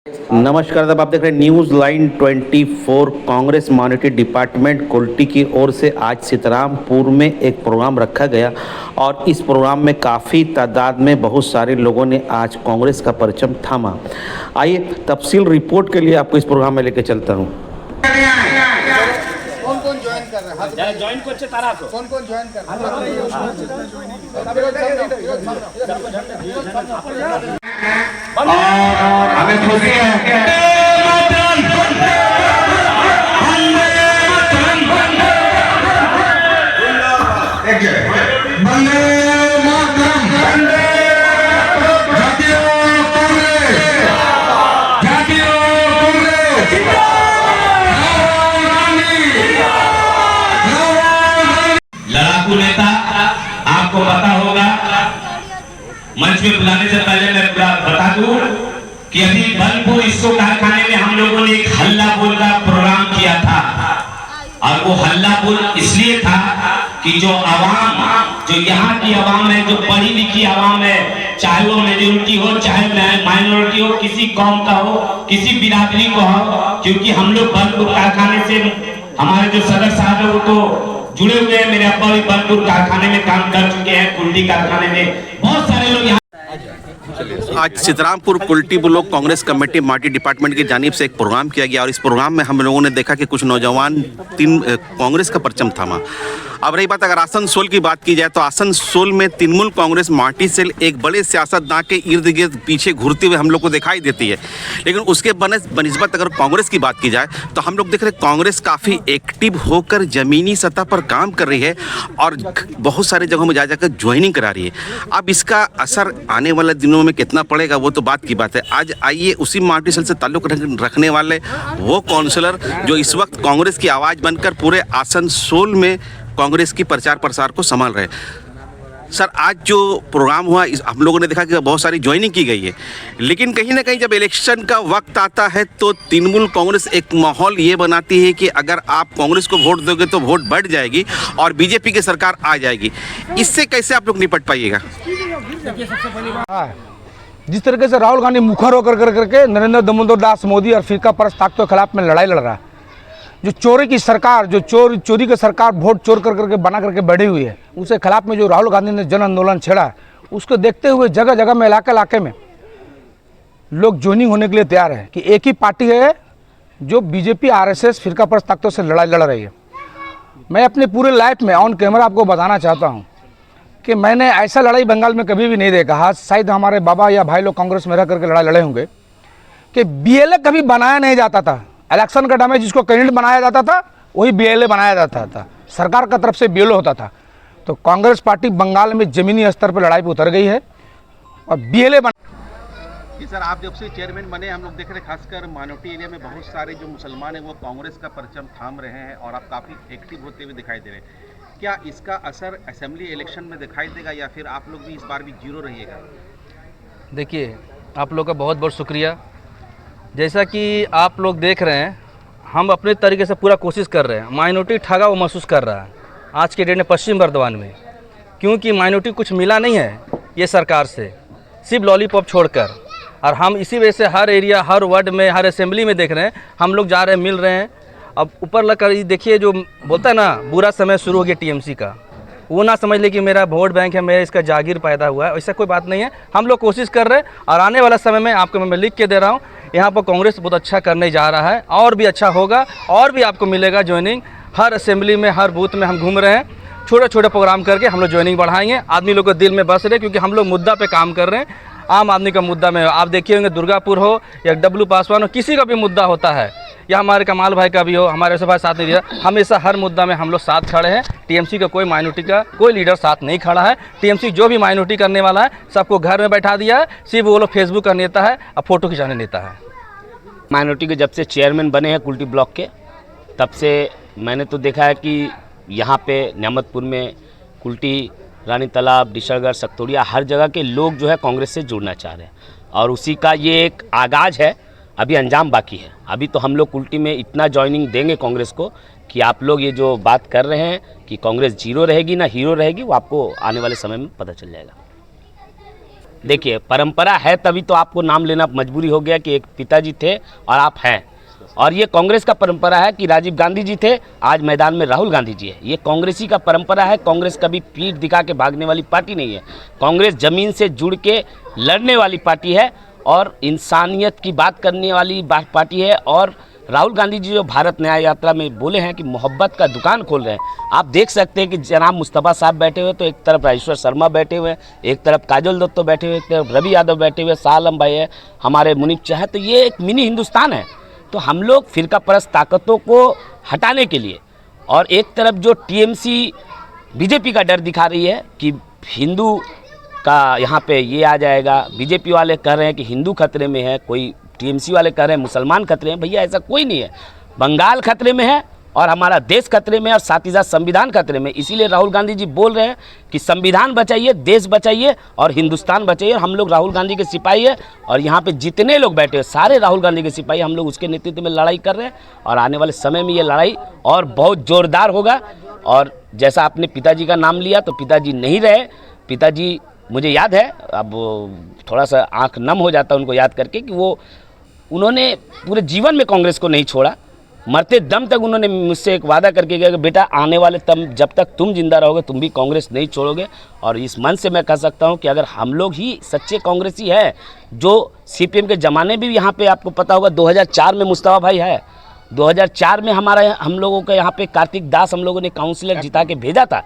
नमस्कार साहब, आप देख रहे हैं news line 24। Congress monetary department Kulti की ओर से आज सीतारामपुर में एक प्रोग्राम रखा गया और इस प्रोग्राम में काफ़ी तादाद में बहुत सारे लोगों ने आज कांग्रेस का परचम थामा। आइए तफसील रिपोर्ट के लिए आपको इस प्रोग्राम में लेकर चलता हूँ। कौन कौन ज्वाइन कर रहा है? ज्वाइन করছে তারা তো कौन कौन ज्वाइन कर रहा है? और हमें खुशी है लड़ाकू नेता। आपको पता होगा, मंच में बुलाने से पहले मैं बता दूं कि अभी बलपुर इसको कारखाने में हम लोगों ने एक हल्ला बोल का प्रोग्राम किया था और वो हल्ला बोल इसलिए था कि जो आवाम, जो यहाँ की आवाम है, जो पढ़ी लिखी आवाम है, चाहे वो मेजोरिटी हो चाहे माइनॉरिटी हो, किसी कौम का हो, किसी बिरादरी को हो, क्योंकि हम लोग बलपुर कारखाने से हमारे जो सदर साहब है वो तो जुड़े हुए हैं। मेरे अब्बा भी बलपुर कारखाने में काम कर चुके हैं, कुल्टी कारखाने में बहुत सारे लोग यहाँ। आज सीतारामपुर कुल्टी ब्लॉक कांग्रेस कमेटी माटी डिपार्टमेंट की जानिब से एक प्रोग्राम किया गया और इस प्रोग्राम में हम लोगों ने देखा कि कुछ नौजवान कांग्रेस का परचम थामा। अब रही बात अगर आसनसोल की बात की जाए तो आसनसोल में तृणमूल कांग्रेस माटी सेल एक बड़े सियासतदान के इर्द गिर्द पीछे घूरते हुए हम लोग को दिखाई देती है, लेकिन उसके बनिस्बत अगर कांग्रेस की बात की जाए तो हम लोग देख रहे हैं कांग्रेस काफ़ी एक्टिव होकर ज़मीनी सतह पर काम कर रही है और बहुत सारे जगहों में जा जाकर ज्वाइनिंग करा रही है। अब इसका असर आने वाले दिनों में कितना पड़ेगा वो तो बात की बात है। आज आइए उसी माटी सेल से ताल्लुक रखने वाले वो काउंसलर जो इस वक्त कांग्रेस की आवाज़ बनकर पूरे आसनसोल में कांग्रेस की प्रचार प्रसार को संभाल रहे हैं। सर, आज जो प्रोग्राम हुआ हम लोगों ने देखा कि बहुत सारी ज्वाइनिंग की गई है, लेकिन कहीं ना कहीं जब इलेक्शन का वक्त आता है तो तृणमूल कांग्रेस एक माहौल ये बनाती है कि अगर आप कांग्रेस को वोट दोगे तो वोट बढ़ जाएगी और बीजेपी की सरकार आ जाएगी। इससे कैसे आप लोग निपट पाइएगा? जिस तरीके से राहुल गांधी मुखर होकर करके नरेंद्र दामोदर दास मोदी और फिरका परस्त ताकतों के खिलाफ में लड़ाई लड़ रहा है, जो चोरी की सरकार, जो चोरी की सरकार वोट चोर करके बना करके बढ़ी हुई है, उसके खिलाफ में जो राहुल गांधी ने जन आंदोलन छेड़ा, उसको देखते हुए जगह जगह में इलाके में लोग ज्वाइनिंग होने के लिए तैयार है कि एक ही पार्टी है जो बीजेपी आरएसएस फिरका परस्त ताकतों से लड़ाई लड़ रही है। मैं अपने पूरे लाइफ में ऑन कैमरा आपको बताना चाहता हूँ कि मैंने ऐसा लड़ाई बंगाल में कभी भी नहीं देखा। हाँ, शायद हमारे बाबा या भाई लोग कांग्रेस में रह करके लड़ाई लड़े होंगे कि बीएलए कभी बनाया नहीं जाता था। इलेक्शन का टाइम में जिसको कैंडिडेट बनाया जाता था वही बीएलए बनाया जाता था, सरकार का तरफ से बीएलए होता था। तो कांग्रेस पार्टी बंगाल में जमीनी स्तर पर लड़ाई पर उतर गई है और बीएलए सर, आप जब से चेयरमैन बने हम लोग देख रहे हैं खासकर माइनॉरिटी एरिया में बहुत सारे जो मुसलमान हैं वो कांग्रेस का परचम थाम रहे हैं और आप काफ़ी एक्टिव होते हुए दिखाई दे रहे हैं। क्या इसका असर असेंबली इलेक्शन में दिखाई देगा या फिर आप लोग भी इस बार भी जीरो रहिएगा? देखिए, आप लोग का बहुत बहुत शुक्रिया। जैसा कि आप लोग देख रहे हैं, हम अपने तरीके से पूरा कोशिश कर रहे हैं। माइनॉरिटी ठगा वो महसूस कर रहा है आज के डेट में पश्चिम बर्धमान में, क्योंकि माइनॉरिटी कुछ मिला नहीं है ये सरकार से, सिर्फ लॉलीपॉप छोड़कर। और हम इसी वजह से हर एरिया, हर वार्ड में, हर असेंबली में देख रहे हैं, हम लोग जा रहे हैं, मिल रहे हैं। अब ऊपर लगकर देखिए, जो बोलता है ना बुरा समय शुरू हो गया टीएमसी का, वो ना समझ ले कि मेरा वोट बैंक है, मेरा इसका जागीर पैदा हुआ है, ऐसा कोई बात नहीं है। हम लोग कोशिश कर रहे हैं और आने वाला समय में आपको मैं लिख के दे रहा हूँ, यहाँ पर कांग्रेस बहुत अच्छा करने जा रहा है और भी अच्छा होगा और भी आपको मिलेगा ज्वाइनिंग। हर असेंबली में, हर बूथ में हम घूम रहे हैं, छोटे छोटे प्रोग्राम करके हम लोग ज्वाइनिंग बढ़ाएंगे। आदमी लोग को दिल में बस रहे, क्योंकि हम लोग मुद्दा पे काम कर रहे हैं। आम आदमी का मुद्दा में आप देखिए होंगे, दुर्गापुर हो या डब्लू पासवान हो, किसी का भी मुद्दा होता है, या हमारे कमाल भाई का भी हो, हमारे सब भाई साथ नहीं दिया, हमेशा हर मुद्दा में हम लोग साथ खड़े हैं। टीएमसी का कोई माइनॉरिटी का कोई लीडर साथ नहीं खड़ा है। टीएमसी जो भी माइनॉरिटी करने वाला है सबको घर में बैठा दिया है, सिर्फ वो लोग फेसबुक का नेता है और फोटो खिंचाने नेता है। माइनॉरिटी के जब से चेयरमैन बने हैं कुल्टी ब्लॉक के, तब से मैंने तो देखा है कि यहाँ पे न्यामतपुर में, कुल्टी, रानी तालाब, डिशरगढ़, सक्तोड़िया, हर जगह के लोग जो है कांग्रेस से जुड़ना चाह रहे हैं और उसी का ये एक आगाज़ है। अभी अंजाम बाकी है। अभी तो हम लोग कुल्टी में इतना ज्वाइनिंग देंगे कांग्रेस को कि आप लोग ये जो बात कर रहे हैं कि कांग्रेस जीरो रहेगी ना हीरो रहेगी, वो आपको आने वाले समय में पता चल जाएगा। देखिए परंपरा है तभी तो आपको नाम लेना मजबूरी हो गया कि एक पिताजी थे और आप हैं। और ये कांग्रेस का परंपरा है कि राजीव गांधी जी थे, आज मैदान में राहुल गांधी जी है। ये कांग्रेसी का परंपरा है। कांग्रेस कभी पीठ दिखा के भागने वाली पार्टी नहीं है। कांग्रेस ज़मीन से जुड़ के लड़ने वाली पार्टी है और इंसानियत की बात करने वाली पार्टी है। और राहुल गांधी जी जो भारत न्याय यात्रा में बोले हैं कि मोहब्बत का दुकान खोल रहे हैं। आप देख सकते हैं कि जनाब मुस्तफ़ा साहब बैठे हुए, तो एक तरफ राजेश्वर शर्मा बैठे हुए हैं, एक तरफ काजल दत्तो बैठे हुए, एक तरफ रवि यादव बैठे हुए, शाह आलम भाई है, हमारे मुनीब चाहे। तो ये एक मिनी हिंदुस्तान है। तो हम लोग फिरका परस्त ताकतों को हटाने के लिए, और एक तरफ जो टीएमसी बीजेपी का डर दिखा रही है कि हिंदू का यहाँ पे ये आ जाएगा, बीजेपी वाले कह रहे हैं कि हिंदू खतरे में है, कोई टीएमसी वाले कह रहे हैं मुसलमान खतरे में। भैया ऐसा कोई नहीं है। बंगाल खतरे में है और हमारा देश खतरे में, और साथ ही साथ संविधान खतरे में। इसीलिए राहुल गांधी जी बोल रहे हैं कि संविधान बचाइए, देश बचाइए और हिंदुस्तान बचाइए। हम लोग राहुल गांधी के सिपाही है और यहाँ पे जितने लोग बैठे हैं सारे राहुल गांधी के सिपाही। हम लोग उसके नेतृत्व में लड़ाई कर रहे हैं और आने वाले समय में ये लड़ाई और बहुत ज़ोरदार होगा। और जैसा आपने पिताजी का नाम लिया, तो पिताजी नहीं रहे। पिताजी मुझे याद है, अब थोड़ा सा आँख नम हो जाता है उनको याद करके, कि वो उन्होंने पूरे जीवन में कांग्रेस को नहीं छोड़ा। मरते दम तक उन्होंने मुझसे एक वादा करके गया कि बेटा आने वाले जब तक तुम जिंदा रहोगे तुम भी कांग्रेस नहीं छोड़ोगे। और इस मन से मैं कह सकता हूं कि अगर हम लोग ही सच्चे कांग्रेसी हैं, जो सीपीएम के ज़माने भी यहाँ पे आपको पता होगा 2004 में मुस्तफा भाई है, 2004 में हम लोगों का यहाँ पे कार्तिक दास हम लोगों ने काउंसिलर जिता के भेजा था।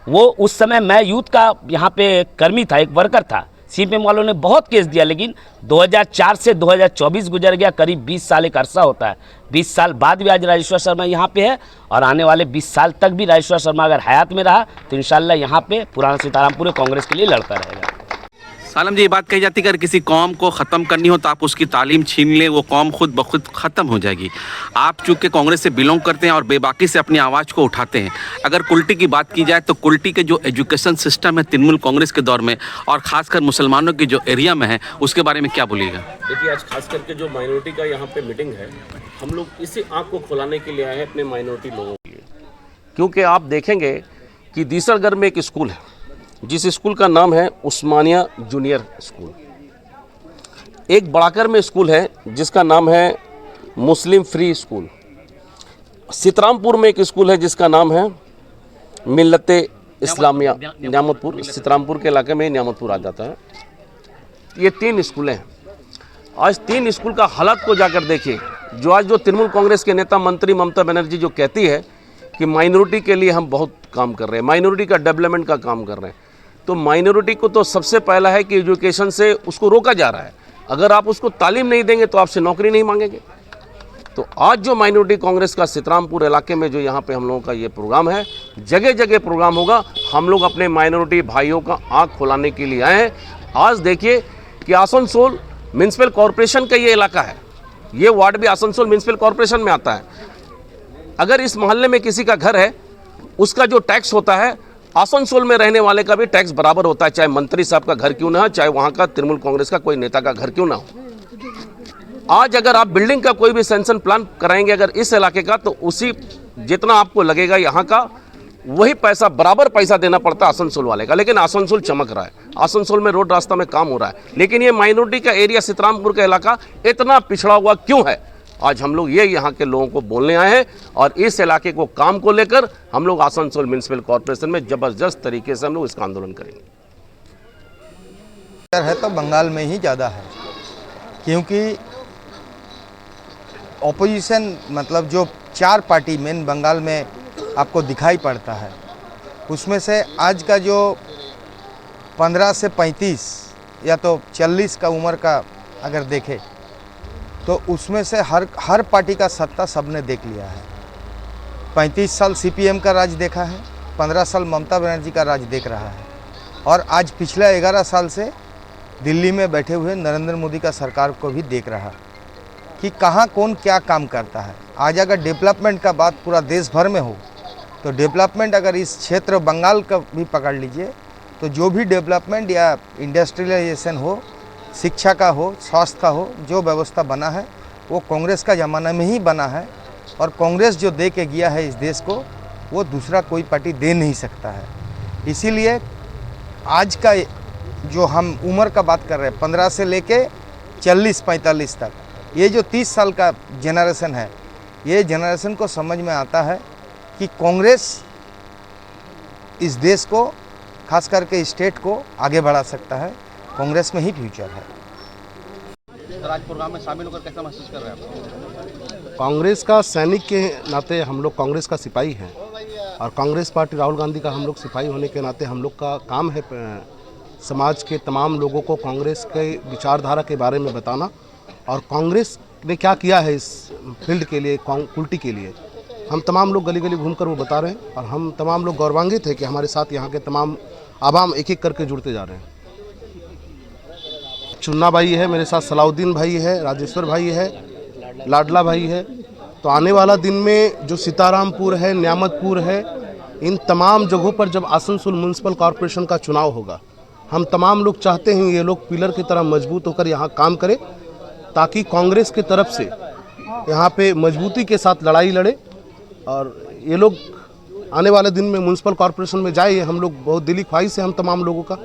वो उस समय मैं यूथ का यहाँ पे कर्मी था, एक वर्कर था। सीपीएम वालों ने बहुत केस दिया, लेकिन 2004 से 2024 गुजर गया, करीब 20 साल एक अरसा होता है। 20 साल बाद भी आज राजेश्वर शर्मा यहाँ पे है और आने वाले 20 साल तक भी राजेश्वर शर्मा अगर हयात में रहा तो इंशाल्लाह यहाँ पे पुराना सीतारामपुर कांग्रेस के लिए लड़ता रहेगा। सालम जी, ये बात कही जाती है कि अगर किसी कौम को ख़त्म करनी हो तो आप उसकी तालीम छीन लें, वो कौम खुद ब खुद ख़त्म हो जाएगी। आप चूँकि कांग्रेस से बिलोंग करते हैं और बेबाकी से अपनी आवाज़ को उठाते हैं, अगर कुल्टी की बात की जाए तो कुल्टी के जो एजुकेशन सिस्टम है तृणमूल कांग्रेस के दौर में और ख़ासकर मुसलमानों के जो एरिया में है, उसके बारे में क्या बोलिएगा? देखिए, आज खास करके जो माइनॉरिटी का यहाँ पे मीटिंग है, हम लोग इसी आँख को खुलाने के लिए आए हैं अपने माइनॉरिटी लोगों के लिए। क्योंकि आप देखेंगे कि दीसरगढ़ में एक स्कूल है जिस स्कूल का नाम है उस्मानिया जूनियर स्कूल। एक बड़ाकर में स्कूल है जिसका नाम है मुस्लिम फ्री स्कूल। सीतारामपुर में एक स्कूल है जिसका नाम है मिल्लते इस्लामिया न्यामतपुर। सीतारामपुर के इलाके में न्यामतपुर आ जाता है। ये 3 स्कूलें हैं। आज 3 स्कूल का हालत को जाकर देखिए। जो आज जो तृणमूल कांग्रेस के नेता मंत्री ममता बनर्जी जो कहती है कि माइनॉरिटी के लिए हम बहुत काम कर रहे हैं, माइनॉरिटी का डेवलपमेंट का काम कर रहे हैं, तो माइनॉरिटी को तो सबसे पहला है कि एजुकेशन से उसको रोका जा रहा है। अगर आप उसको तालीम नहीं देंगे तो आपसे नौकरी नहीं मांगेंगे। तो आज जो माइनॉरिटी कांग्रेस का सीतारामपुर इलाके में जो यहाँ पे हम लोगों का ये प्रोग्राम है, जगह जगह प्रोग्राम होगा। हम लोग अपने माइनॉरिटी भाइयों का आँख खुलाने के लिए आए हैं। आज देखिए कि आसनसोल म्यूनसिपल कॉरपोरेशन का ये इलाका है, ये वार्ड भी आसनसोल म्यूनसिपल कॉरपोरेशन में आता है। अगर इस मोहल्ले में किसी का घर है, उसका जो टैक्स होता है आसनसोल में रहने वाले का भी टैक्स बराबर होता है, चाहे मंत्री साहब का घर क्यों ना हो, चाहे वहाँ का तृणमूल कांग्रेस का कोई नेता का घर क्यों ना हो। आज अगर आप बिल्डिंग का कोई भी सैंक्शन प्लान कराएंगे अगर इस इलाके का, तो उसी जितना आपको लगेगा यहाँ का वही पैसा बराबर पैसा देना पड़ता है आसनसोल वाले का। लेकिन आसनसोल चमक रहा है, आसनसोल में रोड रास्ता में काम हो रहा है। लेकिन ये माइनॉरिटी का एरिया सीतारामपुर का इलाका इतना पिछड़ा हुआ क्यों है? आज हम लोग ये यहाँ के लोगों को बोलने आए हैं और इस इलाके को काम को लेकर हम लोग आसनसोल म्यूनसिपल कॉर्पोरेशन में जबरदस्त तरीके से हम लोग इसका आंदोलन करेंगे। है तो बंगाल में ही ज़्यादा है, क्योंकि ऑपोजिशन मतलब जो 4 पार्टी मेन बंगाल में आपको दिखाई पड़ता है, उसमें से आज का जो 15 से 35 या तो 40 का उम्र का अगर देखें तो उसमें से हर पार्टी का सत्ता सबने देख लिया है। 35 साल सीपीएम का राज देखा है, 15 साल ममता बनर्जी का राज देख रहा है, और आज पिछले 11 साल से दिल्ली में बैठे हुए नरेंद्र मोदी का सरकार को भी देख रहा कि कहाँ कौन क्या काम करता है। आज अगर डेवलपमेंट का बात पूरा देश भर में हो तो डेवलपमेंट अगर इस क्षेत्र बंगाल का भी पकड़ लीजिए तो जो भी डेवलपमेंट या इंडस्ट्रियलाइजेशन हो, शिक्षा का हो, स्वास्थ्य का हो, जो व्यवस्था बना है वो कांग्रेस का ज़माना में ही बना है। और कांग्रेस जो दे के गया है इस देश को वो दूसरा कोई पार्टी दे नहीं सकता है। इसीलिए आज का जो हम उम्र का बात कर रहे हैं 15 से लेके 40-45 तक, ये जो 30 साल का जनरेशन है, ये जनरेशन को समझ में आता है कि कांग्रेस इस देश को, खास करके स्टेट को आगे बढ़ा सकता है। कांग्रेस में ही फ्यूचर है। सर, आज प्रोग्राम में शामिल होकर कैसा महसूस कर रहे हैं आप? कांग्रेस का सैनिक के नाते हम लोग कांग्रेस का सिपाही हैं और कांग्रेस पार्टी राहुल गांधी का हम लोग सिपाही होने के नाते हम लोग का काम है समाज के तमाम लोगों को कांग्रेस के विचारधारा के बारे में बताना और कांग्रेस ने क्या किया है इस फील्ड के लिए, कुल्टी के लिए। हम तमाम लोग गली गली घूमकर वो बता रहे हैं और हम तमाम लोग गौरवान्वित हैं कि हमारे साथ यहाँ के तमाम आवाम एक एक करके जुड़ते जा रहे हैं। चुन्ना भाई है मेरे साथ, सलाउद्दीन भाई है, राजेश्वर भाई है, लाडला भाई है। तो आने वाला दिन में जो सीतारामपुर है, न्यामतपुर है, इन तमाम जगहों पर जब आसनसोल म्यूनसिपल कॉरपोरेशन का चुनाव होगा, हम तमाम लोग चाहते हैं ये लोग पिलर की तरह मजबूत होकर यहाँ काम करें ताकि कांग्रेस की तरफ से यहाँ पे मजबूती के साथ लड़ाई लड़े और ये लोग आने वाले दिन में म्यूनसिपल कॉरपोरेशन में जाए। हम लोग बहुत दिली ख्वाहिश है हम तमाम लोगों का।